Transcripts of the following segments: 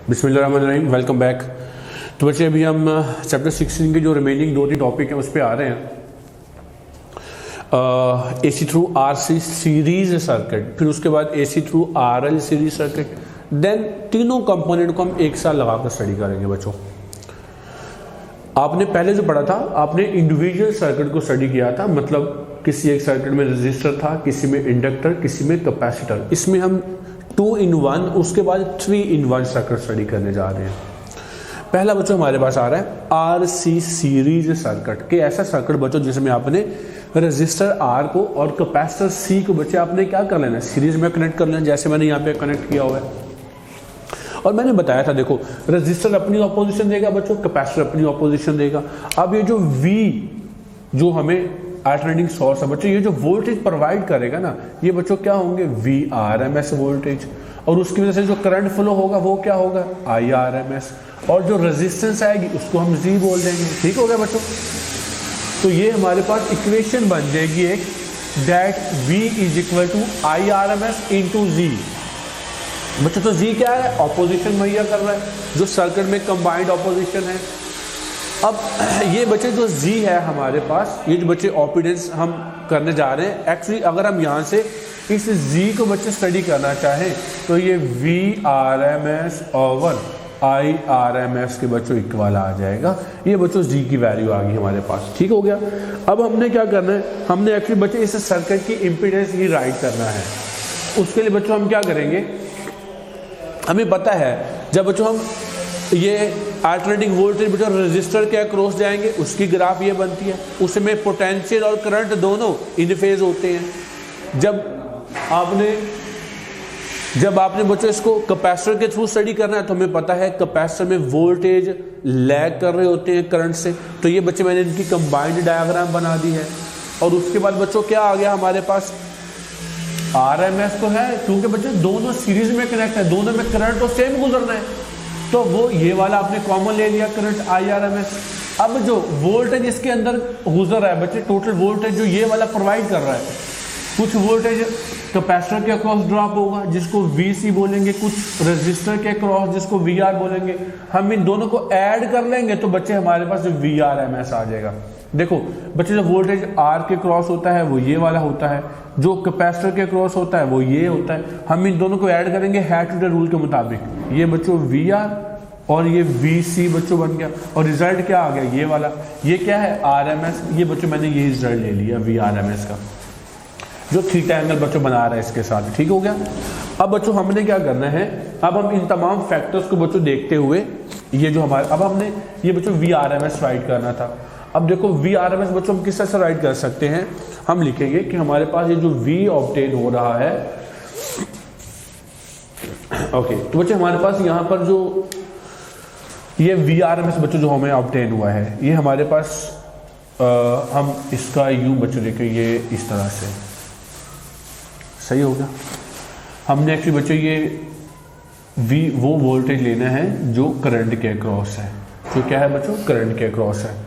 बिस्मिल्लाहिर्रहमानिर्रहीम, welcome back. तो बच्चे अभी हम चैप्टर 16 के जो रिमेनिंग 2-3 टॉपिक हैं उस पर आ रहे हैं। AC through RC series circuit, फिर उसके बाद AC through RL series circuit, then तीनों कंपोनेंट को हम एक साथ लगाकर स्टडी करेंगे। बच्चों आपने पहले जो पढ़ा था, आपने इंडिविजुअल सर्किट को स्टडी किया था, मतलब किसी एक सर्किट में रजिस्टर था, किसी में इंडक्टर, किसी में कैपेसिटर। इसमें हम 2 in 1, उसके बाद 3 in 1 सर्किट स्टडी करने जा रहे हैं। पहला बच्चों हमारे पास आ रहा है RC सीरीज सर्किट के ऐसा सर्किट बच्चों जिसमें आपने रजिस्टर R को और कैपेसिटर C को बच्चे आपने क्या कर लेना है, सीरीज में कनेक्ट कर लेना, जैसे मैंने यहाँ पे कनेक्ट किया हुआ है। और मैंने बताया था, देखो रजिस्टर अपनी ऑपोजिशन देगा बच्चों, कैपेसिटर अपनी ऑपोजिशन देगा। अब ये जो V जो हमें अल्टरनेटिंग सोर्स है बच्चों, ये जो वोल्टेज प्रोवाइड करेगा ना, ये बच्चों क्या होंगे, VRMS वोल्टेज, और उसकी वजह से जो करंट फ्लो होगा वो क्या होगा, IRMS, और जो रेजिस्टेंस आएगी उसको हम Z बोल देंगे। ठीक हो गया बच्चों। तो ये हमारे पास इक्वेशन बन जाएगी एक, दैट V = IRMS × Z। बच्चों तो Z क्या है, ऑपोजिशन मुहैया कर रहा है, जो सर्किट में कंबाइंड ऑपोजिशन है। अब ये बच्चे जो Z है हमारे पास, ये जो बच्चे ऑपिडेंस हम करने जा रहे हैं, एक्चुअली अगर हम यहाँ से इस Z को बच्चे स्टडी करना चाहें तो ये VRMS ओवर IRMS के बच्चों इक्वल आ जाएगा। ये बच्चों Z की वैल्यू आ गई हमारे पास। ठीक हो गया। अब हमने क्या करना है, हमने एक्चुअली बच्चे इस सर्किट की इम्पीडेंस ही राइट करना है। उसके लिए बच्चों हम क्या करेंगे, हमें पता है जब बच्चों हम ये अल्टरनेटिंग वोल्टेज बच्चों रजिस्टर के अक्रॉस जाएंगे, उसकी ग्राफ ये बनती है, उसमें पोटेंशियल और करंट दोनों इन फेज होते हैं। जब आपने बच्चों इसको कैपेसिटर के थ्रू स्टडी करना है तो हमें पता है कैपेसिटर में वोल्टेज लैग कर रहे होते हैं करंट से। तो ये बच्चे मैंने इनकी कंबाइंड डायग्राम बना दी है। और उसके बाद बच्चों क्या आ गया हमारे पास, RMS तो है, क्योंकि बच्चे दोनों सीरीज में कनेक्ट है, दोनों में करंट तो सेम गुजरना है, तो वो ये वाला आपने कॉमन ले लिया करंट IRMS। अब जो वोल्टेज इसके अंदर गुजर रहा है बच्चे, टोटल वोल्टेज जो ये वाला प्रोवाइड कर रहा है, कुछ वोल्टेज कैपेसिटर के अक्रॉस ड्रॉप होगा जिसको VC बोलेंगे, कुछ रजिस्टर के अक्रॉस जिसको VR बोलेंगे। हम इन दोनों को ऐड कर लेंगे तो बच्चे हमारे पास VRMS आ जाएगा। देखो बच्चे जो वोल्टेज R के क्रॉस होता है वो ये वाला होता है, जो कैपेसिटर के क्रॉस होता है वो ये होता है। हम इन दोनों को ऐड करेंगे हेड टू द रूल के मुताबिक, ये बच्चों VR और ये VC बच्चों बन गया, और रिजल्ट क्या आ गया, ये वाला, ये क्या है RMS। ये बच्चों मैंने ये रिजल्ट ले लिया VRMS का, जो थीटा एंगल बच्चों बना रहा है इसके साथ। ठीक हो गया। अब बच्चों हमने क्या करना है, अब हम इन तमाम फैक्टर्स को बच्चों देखते हुए, ये जो हमारे, अब हमने ये बच्चों VRMS राइट करना था। अब देखो VRMS बच्चों हम किस तरह से राइट कर सकते हैं, हम लिखेंगे कि हमारे पास ये जो V ऑब्टेन हो रहा है, ओके, तो बच्चे हमारे पास यहाँ पर जो ये VRMS बच्चों जो हमें ऑब्टेन हुआ है, ये हमारे पास हम इसका यूं बच्चों देखें, ये इस तरह से सही होगा। हमने एक्चुअली बच्चों ये V वो वोल्टेज लेना है जो करंट के अक्रॉस है, जो क्या है बच्चों, करंट के अक्रॉस है।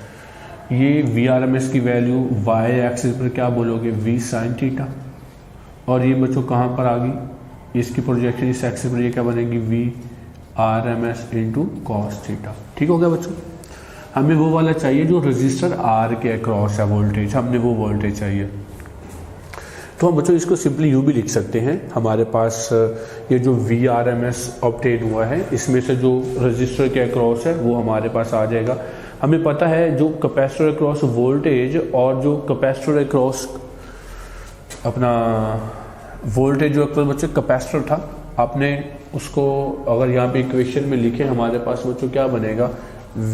ये VRMS की वैल्यू Y एक्सिस पर क्या बोलोगे, V sin थीटा, और ये बच्चों कहाँ पर आ गई, इसकी प्रोजेक्शन इस एक्सिस पर, ये क्या बनेगी, VRMS × cos थीटा। ठीक हो गया बच्चों। हमें वो वाला चाहिए जो रजिस्टर R के अक्रॉस है वोल्टेज, हमने वो वोल्टेज चाहिए। तो हम बच्चों इसको सिंपली यूँ भी लिख सकते हैं, हमारे पास ये जो VRMS ऑब्टेन हुआ है, इसमें से जो रजिस्टर के अक्रॉस है वो हमारे पास आ जाएगा। हमें पता है जो कैपेसिटर अक्रॉस वोल्टेज और जो कैपेसिटर अक्रॉस अपना वोल्टेज जो अक्रॉस बच्चे कैपेसिटर था, आपने उसको अगर यहाँ पे इक्वेशन में लिखे, हमारे पास बच्चों क्या बनेगा,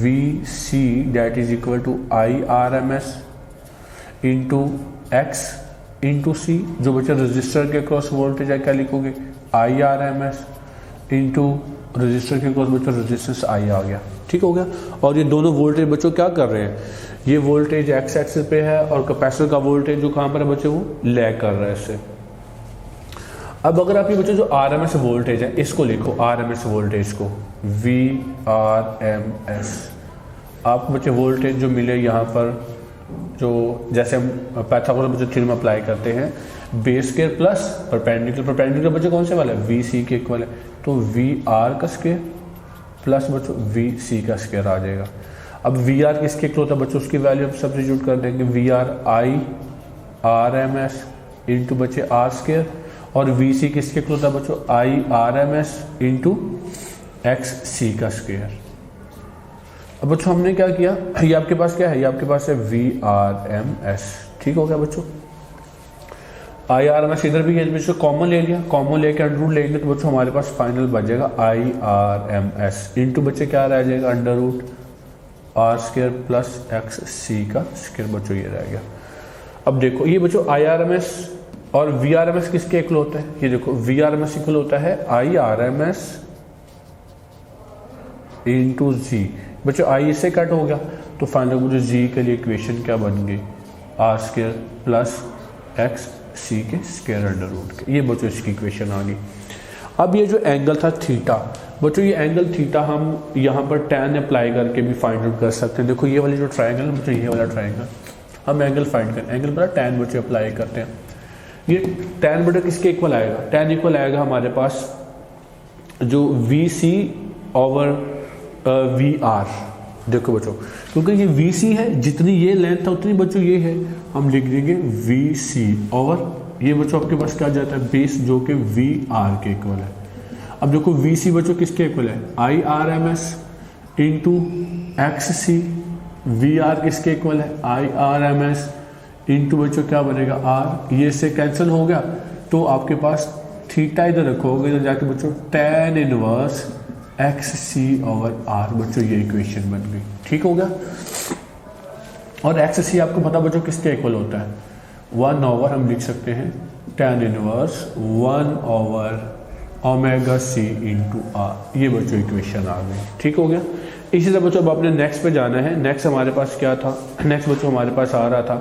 VC = IRMS × X × C, जो बच्चे रजिस्टर के क्रॉस वोल्टेज है क्या लिखोगे, IRMS × रजिस्टर के क्रॉस बच्चों रेजिस्टेंस I आ गया। ठीक हो गया। और ये दोनों वोल्टेज बच्चों क्या कर रहे हैं, ये वोल्टेज X एक्सिस पे है और कैपेसिटर का वोल्टेज जो कहाँ पर है बच्चों, वो लैग कर रहा है इससे। अब अगर आप ये बच्चों जो RMS वोल्टेज है इसको लिखो, RMS वोल्टेज को VRMS, आपको बच्चे वोल्टेज जो मिले यहाँ पर, जो जैसे हम पाइथागोरस बच्चों थ्योरम अप्लाई करते हैं, base square plus perpendicular, perpendicular बच्चे कौन से वाला है, VC के इक्वल है, तो VR का स्क्वायर प्लस बच्चों वी सी का स्क्वायर आ जाएगा। अब वी आर किसके इक्वल होता है बच्चों, उसकी वैल्यू हम सब्स्टिट्यूट कर देंगे, V R I R M S into बच्चे आर स्क्वायर, और वी सी किसके इक्वल होता है बच्चों, I R M S into X C का स्क्वायर। अब बच्चों हमने क्या किया, ये आपके पास क्या है, ये आपके पास है वी आर एम एस, ठीक हो गया बच्चों। आई आर एम एस इधर भी है बच्चों, कॉमन ले लिया, कॉमन लेके अंडर रूट लेंगे तो बच्चों हमारे पास फाइनल बच जाएगा I R M S into बच्चे क्या रह जाएगा, under root R square plus X C का स्क्वायर बच्चों ये रह गया। अब देखो ये बच्चों आई आर एम एस और वी आर एम एस किसके इक्वल होता है, ये देखो V R M S equal होता है I R M S into Z. बच्चों आई इससे कट हो गया तो फाइनल मुझे जी के लिए इक्वेशन क्या बन गई, आर स्क्वायर प्लस एक्स सी के स्क्वायर अंडर रूट के, ये बच्चों इसकी इक्वेशन आ गई। अब ये जो एंगल था थीटा, बच्चों ये एंगल थीटा हम यहाँ पर tan अप्लाई करके भी फाइंड आउट कर सकते हैं। देखो ये वाली जो ट्रायंगल है बच्चों, ये वाला ट्रायंगल हम एंगल फाइंड करें, एंगल पर tan बच्चों अप्लाई करते हैं। ये tan बच्चों किसके इक्वल आएगा, tan इक्वल आएगा हमारे पास जो V C over V R. देखो बच्चों क्योंकि ये वी सी है, जितनी ये लेंथ है उतनी बच्चों ये है, हम लिख देंगे वी सी ओवर ये बच्चों आपके पास क्या जाता है बेस, जो कि वी आर के इक्वल है। अब देखो वी सी बच्चों किसके इक्वल है, I R M S into X C, V R किसके इक्वल है, I R M S into बच्चों क्या बनेगा आर, ये से कैंसिल हो गया तो आपके पास थीटा इधर रखोगे, इधर जाके बच्चों tan inverse X C over R, बच्चों ये इक्वेशन बन गई, ठीक हो गया। और एक्स सी आपको पता बच्चों किसके इक्वल होता है, 1 ओवर हम लिख सकते हैं tan inverse 1 over omega C into R, ये बच्चों इक्वेशन आ गई, ठीक हो गया। इसी तरह बच्चों अब आपने नेक्स्ट पे जाना है। नेक्स्ट हमारे पास क्या था, नेक्स्ट बच्चों हमारे पास आ रहा था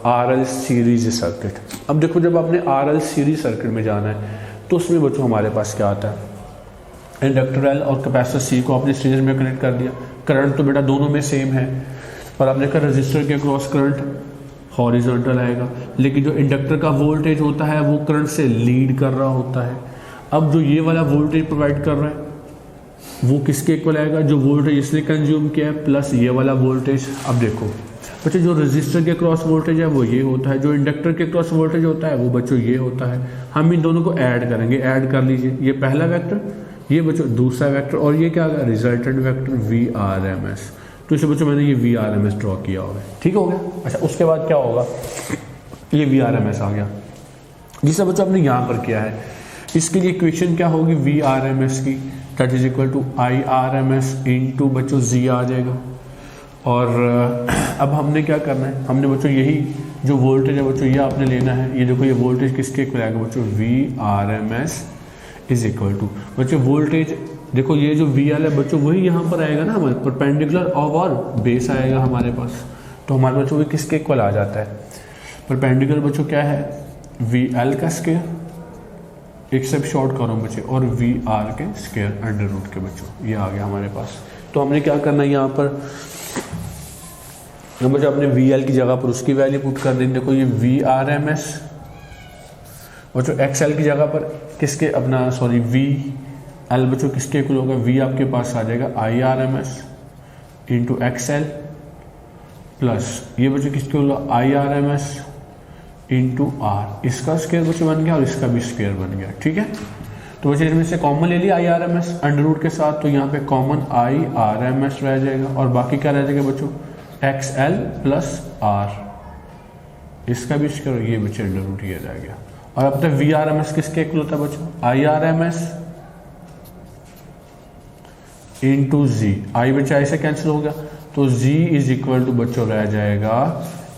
आर एल सीरीज सर्किट। अब देखो जब आपने आर एल सीरीज सर्किट में जाना है तो उसमें बच्चों हमारे पास क्या आता है, इंडक्टर एल और कैपेसिटर सी को आपने सीरीज में कनेक्ट कर दिया। करंट तो बेटा दोनों में सेम है, पर आपने कहा रजिस्टर के क्रॉस करंट हॉरिजॉन्टल आएगा, लेकिन जो इंडक्टर का वोल्टेज होता है वो करंट से लीड कर रहा होता है। अब जो ये वाला वोल्टेज प्रोवाइड कर रहा है वो किसके इक्वल आएगा, जो वोल्टेज इसने कंज्यूम किया है प्लस ये वाला वोल्टेज। अब देखो बच्चों जो रजिस्टर के क्रॉस वोल्टेज है वो ये होता है, जो इंडक्टर के क्रॉस वोल्टेज होता है वो बच्चों ये होता है। हम इन दोनों को ऐड करेंगे, ऐड कर लीजिए, ये पहला वेक्टर, ये बच्चों दूसरा वेक्टर, और ये क्या आ गया resultant vector V R M S. तो इसे बच्चों मैंने ये V R M S draw किया होगा, ठीक हो गया। अच्छा उसके बाद क्या होगा, ये वी आर एम एस आ गया, जिसे बच्चों आपने यहाँ पर किया है। इसके लिए इक्वेशन क्या होगी वी आर एम एस की, that is equal to I R M S into बच्चों जी आ जाएगा। और अब हमने क्या करना है, हमने बच्चों यही जो वोल्टेज है बच्चों ये आपने लेना है। ये देखो ये वोल्टेज किसके इक्वल आएगा बच्चों, V R M S is equal to बच्चों वोल्टेज, देखो ये जो वी एल है बच्चों वही यहाँ पर आएगा ना हमारे परपेंडिकुलर और बेस आएगा हमारे पास, तो हमारे बच्चों वो किसके इक्वल आ जाता है, परपेंडिकुलर बच्चों क्या है वी एल का स्क्वायर, एक सब शॉर्ट करो बच्चे, और वी आर के स्क्वायर अंडर रूट के बच्चों, ये आ गया हमारे पास। तो हमने क्या करना है यहाँ पर, बच्चों अपने वी एल की जगह पर उसकी वैल्यू पुट कर देंगे। देखो ये वी आर एम एस बच्चों एक्स एल की जगह पर किसके अपना सॉरी वी एल बच्चों किसके इक्वल होगा, वी आपके पास आ जाएगा I R M S into X L plus ये बच्चों किसके होगा I R M S into R, इसका स्क्वायर बच्चों बन गया और इसका भी स्क्वायर बन गया, ठीक है। तो बच्चों इसमें से कॉमन ले लिया I R M S under root के साथ, तो यहाँ पे common I R M S रह जाएगा और बाकी क्या रह जाएगा बच्चों एक्स एल प्लस आर, इसका भी स्क्वायर, ये बच्चे अंडर रूट ये रह गया। और अब तक वी आर एम एस किसके इक्वल होता है बच्चों, I R M S into Z, I बच्चा आई से कैंसिल हो गया तो जी इज इक्वल टू बच्चों रह जाएगा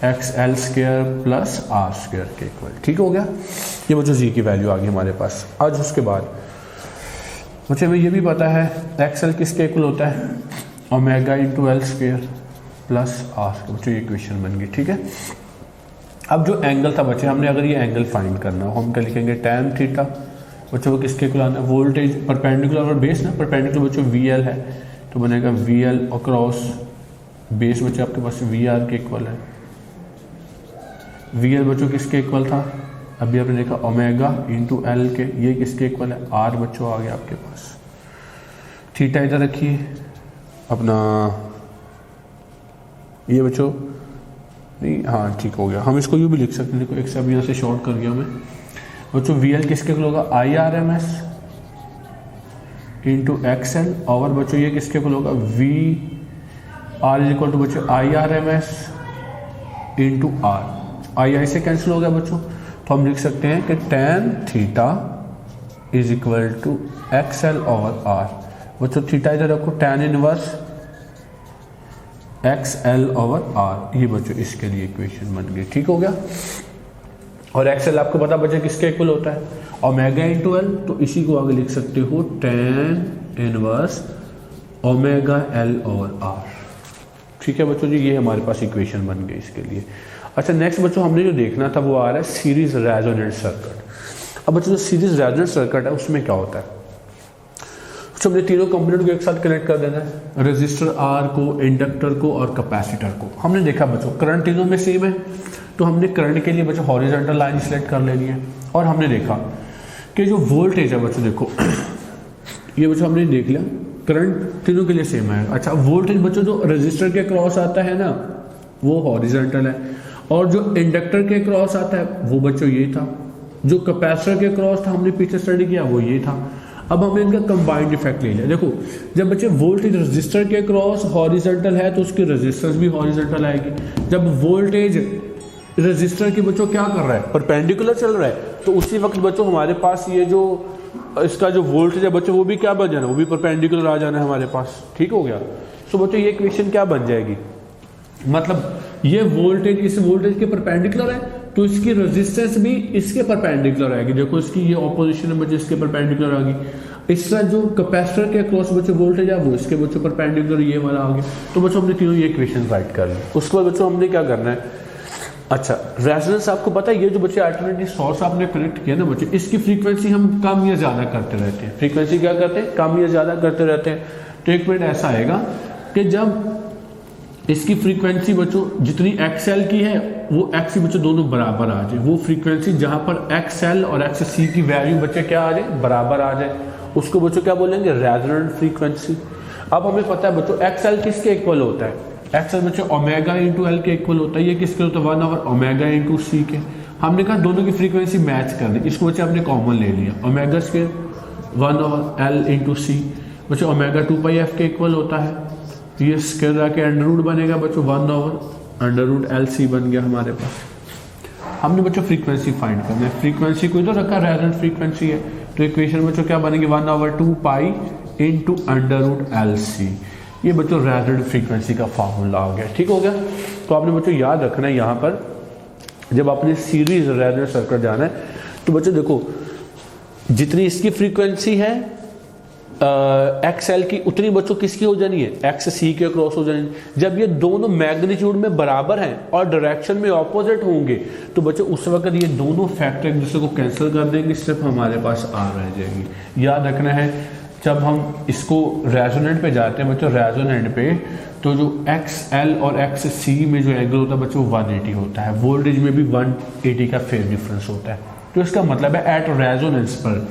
X L square plus R square के इक्वल, ठीक हो गया। ये बच्चों जी की वैल्यू आ गई हमारे पास। आज उसके बाद मुझे हमें ये भी पता है एक्स एल किसके इक्वल होता है omega into L square plus R, बच्चों ये इक्वेशन बन गई, ठीक है। अब जो एंगल था बच्चे, हमने अगर ये एंगल फाइंड करना हो हम क्या लिखेंगे टैन थीटा, बच्चों को किसके इक्वल आना है वोल्टेज परपेंडिकुलर और बेस ना, परपेंडिकुलर बच्चों वी एल है तो बनेगा वी एल अक्रॉस बेस बच्चे आपके पास वी आर के इक्वल है। वी एल बच्चों किसके इक्वल था, अभी आपने देखा ओमेगा इंटू एल के, ये किसके इक्वल है आर बच्चों आ गया आपके पास। थीटा इधर रखिए अपना, ये बच्चों नहीं, हाँ ठीक हो गया, हम इसको यूँ भी लिख सकते हैं, देखो एक सब यहाँ से शॉर्ट कर गया मैं बच्चों। वी एल किसके इक्वल होगा, I R M S into X L, और बच्चों ये किसके इक्वल होगा, V R is equal to बच्चों I R M S into R. I से कैंसिल हो गया बच्चों, तो हम लिख सकते हैं कि tan theta is equal to X L over R. बच्चों थीटा इधर रखो, tan inverse X L over R, ये बच्चों इसके लिए इक्वेशन बन गई, ठीक हो गया। और एक्स एल आपको पता बच्चों किसके इक्वल होता है, ओमेगा इंटू एल, तो इसी को आगे लिख सकते हो tan inverse omega L over R, ठीक है बच्चों जी। ये हमारे पास इक्वेशन बन गई इसके लिए। अच्छा नेक्स्ट बच्चों हमने जो देखना था वो आ रहा है सीरीज रेजोनेंट सर्किट। अब बच्चों जो सीरीज रेजोनेंट सर्किट है उसमें क्या होता है, तो हमने तीनों कंपोनेंट को एक साथ कनेक्ट कर देना है, रेजिस्टर आर को, इंडक्टर को और कैपेसिटर को। हमने देखा बच्चों करंट तीनों में सेम है, तो हमने करंट के लिए बच्चों हॉरिजॉन्टल लाइन सिलेक्ट कर लेनी है। और हमने देखा कि जो वोल्टेज है बच्चों, देखो ये बच्चों हमने देख लिया करंट तीनों के लिए सेम है। अच्छा वोल्टेज बच्चों जो रेजिस्टर के क्रॉस आता है ना वो हॉरिजॉन्टल है, और जो इंडक्टर के क्रॉस आता है वो बच्चों ये था, जो कैपेसिटर के क्रॉस था हमने पीछे स्टडी किया वो ये था। अब हमने इनका कंबाइंड इफेक्ट ले लिया। देखो जब बच्चे वोल्टेज रेजिस्टर के क्रॉस हॉरिजॉन्टल है तो उसकी रेजिस्टेंस भी हॉरिजॉन्टल आएगी। जब वोल्टेज रेजिस्टर की बच्चों क्या कर रहा है, परपेंडिकुलर चल रहा है, तो उसी वक्त बच्चों हमारे पास ये जो इसका जो वोल्टेज है बच्चों वो भी क्या बन जाना, वो भी परपेंडिकुलर आ जाना है हमारे पास, ठीक हो गया। तो बच्चों ये इक्वेशन क्या बन जाएगी, मतलब ये वोल्टेज इस वोल्टेज के परपेंडिकुलर है तो इसकी रेजिस्टेंस भी इसके परपेंडिकुलर आएगी। देखो इसकी ये ऑपोजिशन है बच्चों इसके परपेंडिकुलर आ गई। इसका जो कैपेसिटर के अक्रॉस बच्चों वोल्टेज है वो इसके बच्चों परपेंडिकुलर ये वाला आ गया। तो बच्चों हमने तीनों ये इक्वेशन राइट कर ली। उसके बाद बच्चों हमने क्या करना है, अच्छा रेजोनेंस आपको पता है ये जो बच्चे अल्टरनेटिव सोर्स आपने कनेक्ट किया ना बच्चे, इसकी फ्रीक्वेंसी हम कम या ज्यादा करते रहते हैं। फ्रीक्वेंसी क्या करते हैं, कम या ज्यादा करते रहते हैं। तो एक मिनट ऐसा आएगा कि जब इसकी फ्रीक्वेंसी बच्चों जितनी एक्सएल की है वो एक्स बच्चों दोनों बराबर आ जाए, वो फ्रीक्वेंसी जहां पर एक्सएल और एक्ससी की वैल्यू बच्चे क्या आ जाए, बराबर आ जाए, उसको बच्चों क्या बोलेंगे, रेजोनेंट फ्रीक्वेंसी। अब हमें पता है बच्चों एक्सएल किसके इक्वल होता है, एक्सएल बच्चों ओमेगा इंटू एल के इक्वल होता है। ये किसके होता है, 1 ओमेगा इंटू सी के। हमने कहा दोनों की फ्रीक्वेंसी मैच कर दी, इसको बच्चे हमने कॉमन ले लिया, ओमेगा स्क्वायर 1 एल इंटू सी बच्चों ओमेगा 2πf के इक्वल होता है। ये स्क्वायर आके अंडर रूट बनेगा बच्चों 1/√LC बन गया हमारे पास। हमने बच्चों फ्रीक्वेंसी फाइंड करना है, फ्रीक्वेंसी को इधर रखा रेजोनेंट फ्रीक्वेंसी है, तो इक्वेशन बच्चों क्या बनेगी 1/2π इंटू √LC। ये बच्चों रेजोनेंट फ्रीक्वेंसी का फार्मूला आ गया, ठीक हो गया। तो आपने बच्चों याद रखना है यहाँ पर जब आपने सीरीज रेजोनेंट सर्किट जाना है तो बच्चों देखो जितनी इसकी फ्रीक्वेंसी है एक्सएल की उतनी बच्चों किसकी हो जानी है, एक्स सी के क्रॉस हो जानी है। जब ये दोनों मैग्नीट्यूड में बराबर हैं और डायरेक्शन में ऑपोजिट होंगे तो बच्चों उस वक्त ये दोनों फैक्टर एक दूसरे को कैंसिल कर देंगे, सिर्फ हमारे पास आर रह जाएगी। याद रखना है जब हम इसको रेजोनेंट पे जाते हैं बच्चों, रेजोनेंट पे तो जो एक्स एल और एक्स सी में जो एंगल होता है बच्चों 180 होता है, वोल्टेज में भी 180 का फेज डिफरेंस होता है। तो इसका मतलब है एट रेजोनेंस पर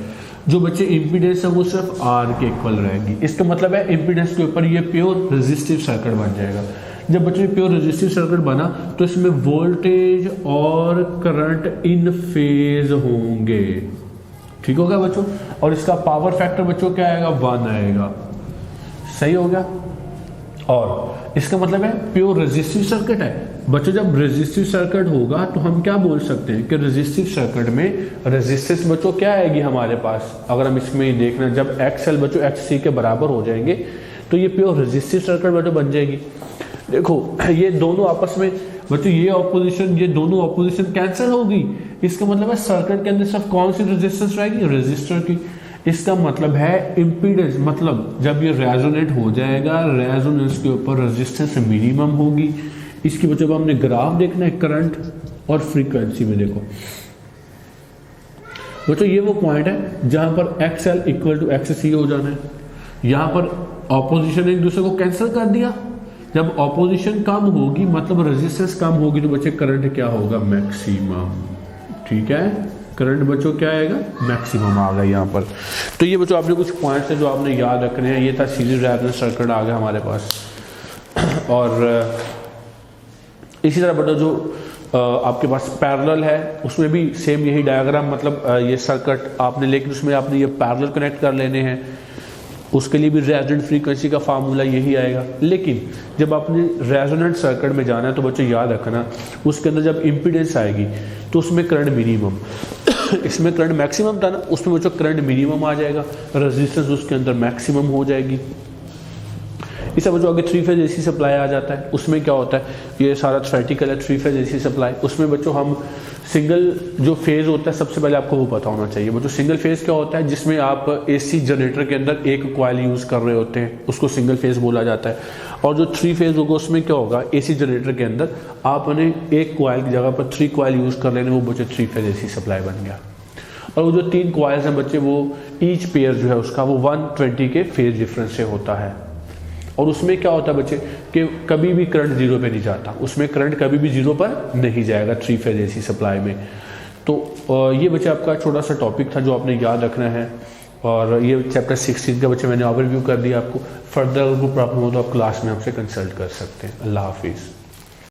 जो बच्चे इम्पीडेंस है वो सिर्फ आर के इक्वल रहेगी। इसका मतलब है इम्पीडेंस के ऊपर ये प्योर रेजिस्टिव सर्किट बन जाएगा। जब बच्चे प्योर रेजिस्टिव सर्किट बना तो इसमें वोल्टेज और करंट इन फेज होंगे, ठीक होगा बच्चों। और इसका पावर फैक्टर बच्चों क्या आएगा, 1 आएगा, सही हो गया। और इसका मतलब है प्योर रेजिस्टिव सर्किट है बच्चों। जब रेजिस्टिव सर्किट होगा तो हम क्या बोल सकते हैं कि रेजिस्टिव सर्किट में रेजिस्टेंस बच्चों क्या आएगी हमारे पास, अगर हम इसमें देखना जब एक्सएल बच्चों एक्ससी के बराबर हो जाएंगे तो ये प्योर रेजिस्टिव सर्किट बच्चों बन जाएगी। देखो ये दोनों आपस में बच्चों ये ऑपोजिशन ये दोनों ऑपोजिशन कैंसिल होगी, इसका मतलब है सर्किट के अंदर सिर्फ कौन सी रेजिस्टेंस रहेगी, रेजिस्टर की। इसका मतलब है इम्पीडेंस, मतलब जब ये रेजोनेट हो जाएगा रेजोनेंस के ऊपर रेजिस्टेंस मिनिमम होगी। इसकी वजह हमने ग्राफ देखना है करंट और फ्रीक्वेंसी में। देखो बच्चों ये वो पॉइंट है जहां पर एक्सएल इक्वल टू एक्ससी हो जाना है। यहां पर ऑपोजिशन एक दूसरे को कैंसिल कर दिया। जब ऑपोजिशन कम होगी मतलब रेजिस्टेंस कम होगी तो बच्चे करंट क्या होगा, मैक्सिमम, ठीक है। करंट बच्चों क्या आएगा, मैक्सिमम आ गया यहाँ पर। तो ये बच्चों आपने कुछ पॉइंट्स है जो आपने याद रखने हैं। ये था सीरीज रेजोनेंस सर्किट आ गया हमारे पास। और इसी तरह बच्चों जो आपके पास पैरेलल है उसमें भी सेम यही डायग्राम, मतलब ये सर्किट आपने, लेकिन उसमें आपने ये पैरेलल कनेक्ट कर लेने हैं। उसके लिए भी रेजोनेंट फ्रीक्वेंसी का फार्मूला यही आएगा। लेकिन जब आपने रेजोनेंट सर्किट में जाना है तो बच्चों याद रखना, उसके अंदर जब इम्पीडेंस आएगी तो उसमें करंट मिनिमम इसमें करंट मैक्सिमम था ना, उसमें बच्चों करंट मिनिमम आ जाएगा, रेजिस्टेंस उसके अंदर मैक्सिमम हो जाएगी। इसे बच्चों आगे 3 फेज एसी सप्लाई आ जाता है। उसमें क्या होता है, ये सारा थ्योरेटिकल है 3 फेज एसी सप्लाई। उसमें बच्चों हम सिंगल जो फेज होता है, सबसे पहले आपको वो पता होना चाहिए बच्चों। सिंगल फेज क्या होता है, जिसमें आप एसी जनरेटर के अंदर एक कॉइल यूज कर रहे होते हैं, उसको सिंगल फेज बोला जाता है। और जो 3 फेज होगा उसमें क्या होगा, एसी जनरेटर के अंदर आपने एक कॉइल की जगह पर 3 कॉइल यूज कर लेने, वो बच्चे 3 फेज एसी सप्लाई बन गया। और वो जो 3 कॉइल्स हैं बच्चे, वो ईच पेयर जो है उसका वो 120 के फेज डिफरेंस से होता है। और उसमें क्या होता है बच्चे कि कभी भी करंट जीरो पे नहीं जाता, उसमें करंट कभी भी जीरो पर नहीं जाएगा 3 फेज एसी सप्लाई में। तो ये बच्चे आपका छोटा सा टॉपिक था जो आपने याद रखना है। और ये चैप्टर 16 का बच्चे मैंने ओवरव्यू कर दिया आपको। फर्दर अगर कोई प्रॉब्लम हो तो आप क्लास में हमसे कंसल्ट कर सकते हैं। अल्लाह हाफिज़।